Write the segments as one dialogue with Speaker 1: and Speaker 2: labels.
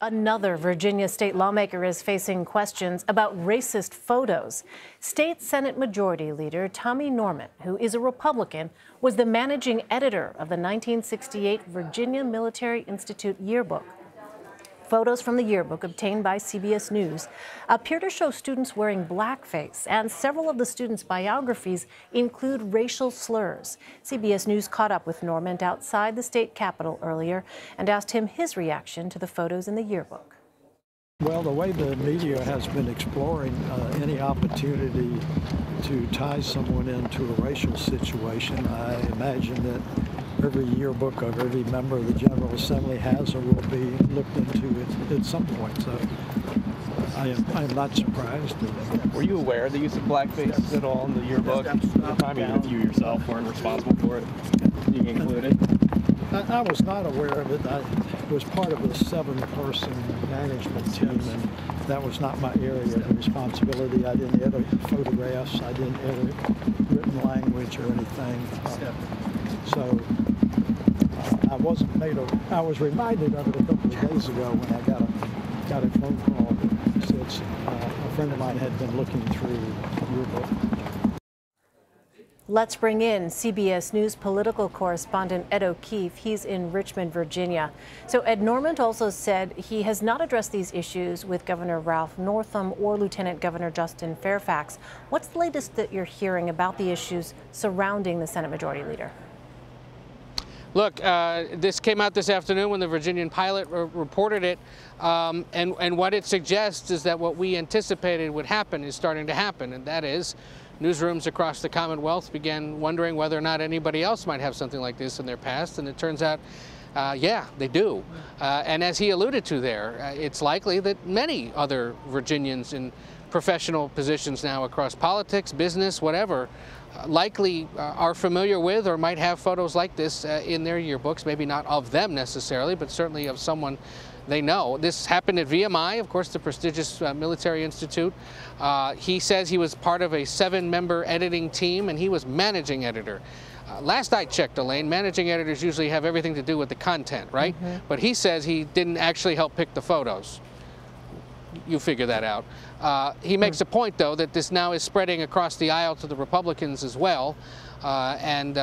Speaker 1: Another Virginia state lawmaker is facing questions about racist photos. State Senate Majority Leader Tommy Norment, who is a Republican, was the managing editor of the 1968 Virginia Military Institute yearbook. Photos from the yearbook obtained by CBS News appear to show students wearing blackface, and several of the students' biographies include racial slurs. CBS News caught up with Norment outside the state capitol earlier and asked him his reaction to the photos in the yearbook.
Speaker 2: Well, the way the media has been exploring any opportunity to tie someone into a racial situation, I imagine that every yearbook of every member of the General Assembly has or will be looked into at some point. So I am not surprised.
Speaker 3: Were you aware of the use of blackface at all in the yearbook? At the time, even if you yourself weren't responsible for it being included?
Speaker 2: I was not aware of it. I was part of a 7-person management team, and that was not my area of responsibility. I didn't edit photographs. I didn't edit written language or anything. So I wasn't made of. I was reminded of it a couple of days ago when I got a phone call that said a friend of mine had been looking through the yearbook.
Speaker 1: Let's bring in CBS News political correspondent Ed O'Keefe. He's in Richmond, Virginia. So Ed, Norment also said he has not addressed these issues with Governor Ralph Northam or Lieutenant Governor Justin Fairfax. What's the latest that you're hearing about the issues surrounding the Senate Majority Leader?
Speaker 4: Look, this came out this afternoon when the Virginian Pilot reported it, and what it suggests is that what we anticipated would happen is starting to happen, and that is newsrooms across the Commonwealth began wondering whether or not anybody else might have something like this in their past, and it turns out, yeah, they do. And as he alluded to there, it's likely that many other Virginians in professional positions now across politics, business, whatever, likely are familiar with or might have photos like this in their yearbooks, maybe not of them necessarily, but certainly of someone they know. This happened at VMI, of course, the prestigious military institute. He says he was part of a 7-member editing team, and he was managing editor. Last I checked, Elaine, managing editors usually have everything to do with the content, right? But he says he didn't actually help pick the photos. You figure that out. He makes a point, though, that this now is spreading across the aisle to the Republicans as well, and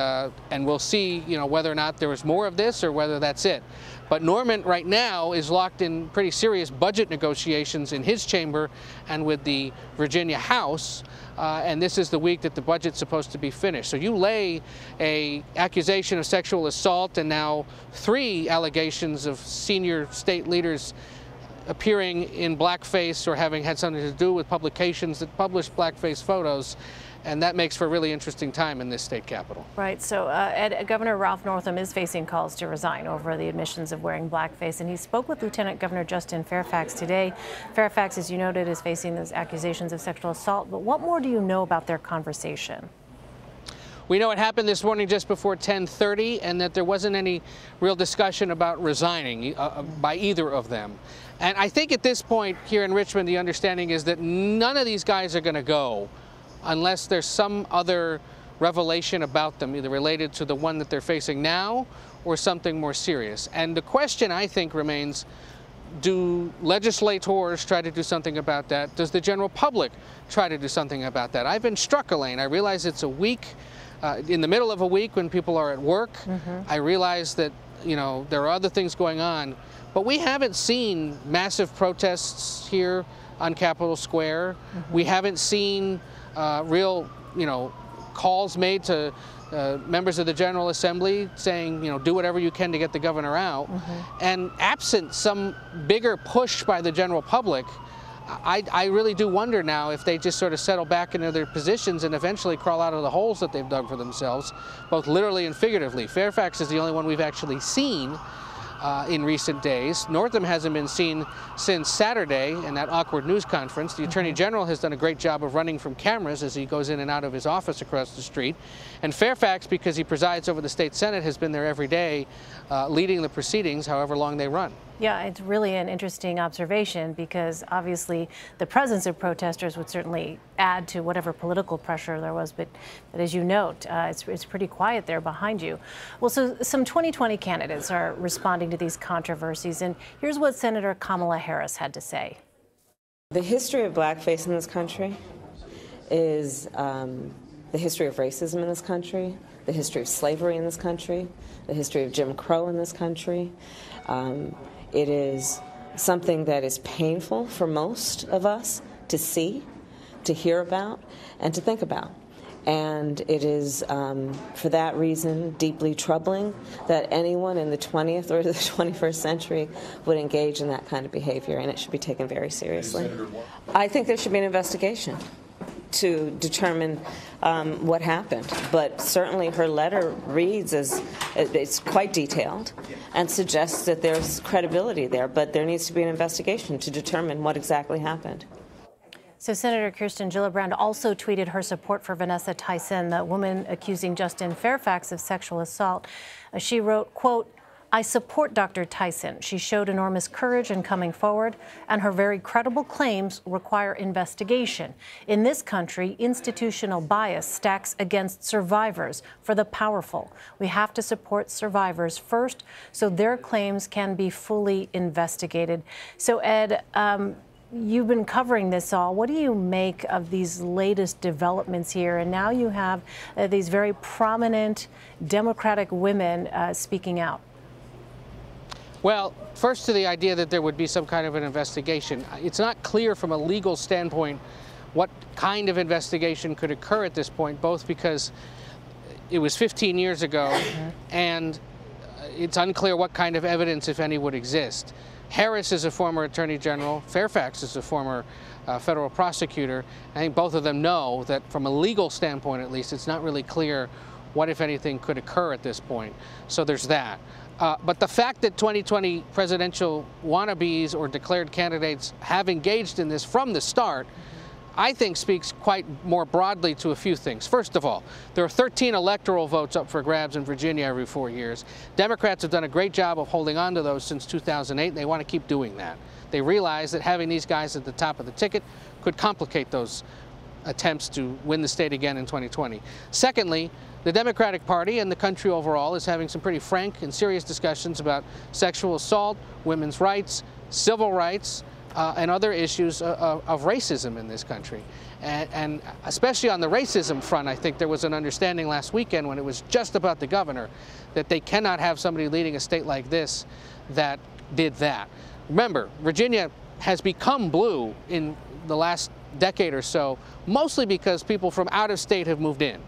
Speaker 4: we'll see, whether or not there is more of this or whether that's it. But Norment right now is locked in pretty serious budget negotiations in his chamber and with the Virginia House, and this is the week that the budget's supposed to be finished. So you lay an accusation of sexual assault and now 3 allegations of senior state leaders appearing in blackface or having had something to do with publications that publish blackface photos, and that makes for a really interesting time in this state capitol.
Speaker 1: Right. So Governor Ralph Northam is facing calls to resign over the admissions of wearing blackface, and he spoke with Lieutenant Governor Justin Fairfax today. Fairfax, as you noted, is facing those accusations of sexual assault, but what more do you know about their conversation?
Speaker 4: We know it happened this morning just before 10:30, and that there wasn't any real discussion about resigning by either of them. And I think at this point here in Richmond, the understanding is that none of these guys are going to go unless there's some other revelation about them, either related to the one that they're facing now or something more serious. And the question, I think, remains, do legislators try to do something about that? Does the general public try to do something about that? I've been struck, Elaine. I realize it's a week, in the middle of a week when people are at work. I realize that, there are other things going on, but we haven't seen massive protests here on Capitol Square. We haven't seen real, calls made to members of the General Assembly saying, do whatever you can to get the governor out. And absent some bigger push by the general public, I really do wonder now if they just sort of settle back into their positions and eventually crawl out of the holes that they've dug for themselves, both literally and figuratively. Fairfax is the only one we've actually seen in recent days. Northam hasn't been seen since Saturday in that awkward news conference. The Attorney General has done a great job of running from cameras as he goes in and out of his office across the street. And Fairfax, because he presides over the state Senate, has been there every day leading the proceedings, however long they run.
Speaker 1: Yeah, it's really an interesting observation because obviously the presence of protesters would certainly add to whatever political pressure there was. But as you note, it's pretty quiet there behind you. Well, so some 2020 candidates are responding to these controversies. And here's what Senator Kamala Harris had to say.
Speaker 5: The history of blackface in this country is the history of racism in this country, the history of slavery in this country, the history of Jim Crow in this country. It is something that is painful for most of us to see, to hear about, and to think about. And it is, for that reason, deeply troubling that anyone in the 20th or the 21st century would engage in that kind of behavior, and it should be taken very seriously. I think there should be an investigation to determine what happened. But certainly her letter reads as it's quite detailed and suggests that there's credibility there, but there needs to be an investigation to determine what exactly happened.
Speaker 1: So Senator Kirsten Gillibrand also tweeted her support for Vanessa Tyson, the woman accusing Justin Fairfax of sexual assault. She wrote, quote, "I support Dr. Tyson. She showed enormous courage in coming forward, and her very credible claims require investigation. In this country, institutional bias stacks against survivors for the powerful. We have to support survivors first so their claims can be fully investigated." So, Ed, you've been covering this all. What do you make of these latest developments here? And now you have these very prominent Democratic women speaking out.
Speaker 4: Well, first to the idea that there would be some kind of an investigation. It's not clear from a legal standpoint what kind of investigation could occur at this point, both because it was 15 years ago and it's unclear what kind of evidence, if any, would exist. Harris is a former attorney general. Fairfax is a former federal prosecutor. I think both of them know that from a legal standpoint, at least, it's not really clear what, if anything, could occur at this point. So there's that. But the fact that 2020 presidential wannabes or declared candidates have engaged in this from the start, I think speaks quite more broadly to a few things. First of all, there are 13 electoral votes up for grabs in Virginia every 4 years. Democrats have done a great job of holding on to those since 2008, and they want to keep doing that. They realize that having these guys at the top of the ticket could complicate those attempts to win the state again in 2020. Secondly, the Democratic Party and the country overall is having some pretty frank and serious discussions about sexual assault, women's rights, civil rights, and other issues of racism in this country. And especially on the racism front, I think there was an understanding last weekend when it was just about the governor that they cannot have somebody leading a state like this that did that. Remember, Virginia has become blue in the last decade or so, mostly because people from out of state have moved in.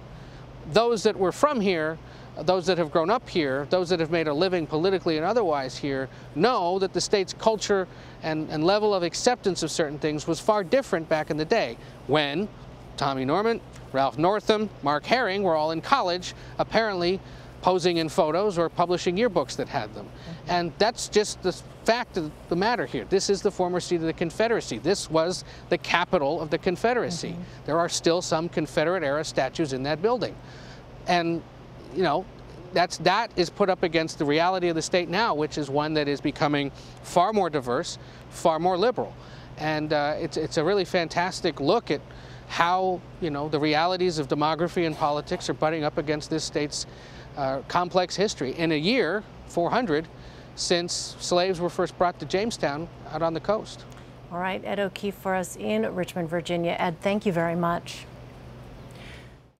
Speaker 4: Those that were from here, those that have grown up here, those that have made a living politically and otherwise here, know that the state's culture and level of acceptance of certain things was far different back in the day when Tommy Norment, Ralph Northam, Mark Herring were all in college, apparently posing in photos or publishing yearbooks that had them. And that's just the fact of the matter here. This is the former seat of the Confederacy. This was the capital of the Confederacy. There are still some Confederate-era statues in that building. And you know, that is put up against the reality of the state now, which is one that is becoming far more diverse, far more liberal. And it's a really fantastic look at how, you know, the realities of demography and politics are butting up against this state's complex history. In a year, 400, since slaves were first brought to Jamestown out on the coast.
Speaker 1: All right, Ed O'Keefe for us in Richmond, Virginia. Ed, thank you very much.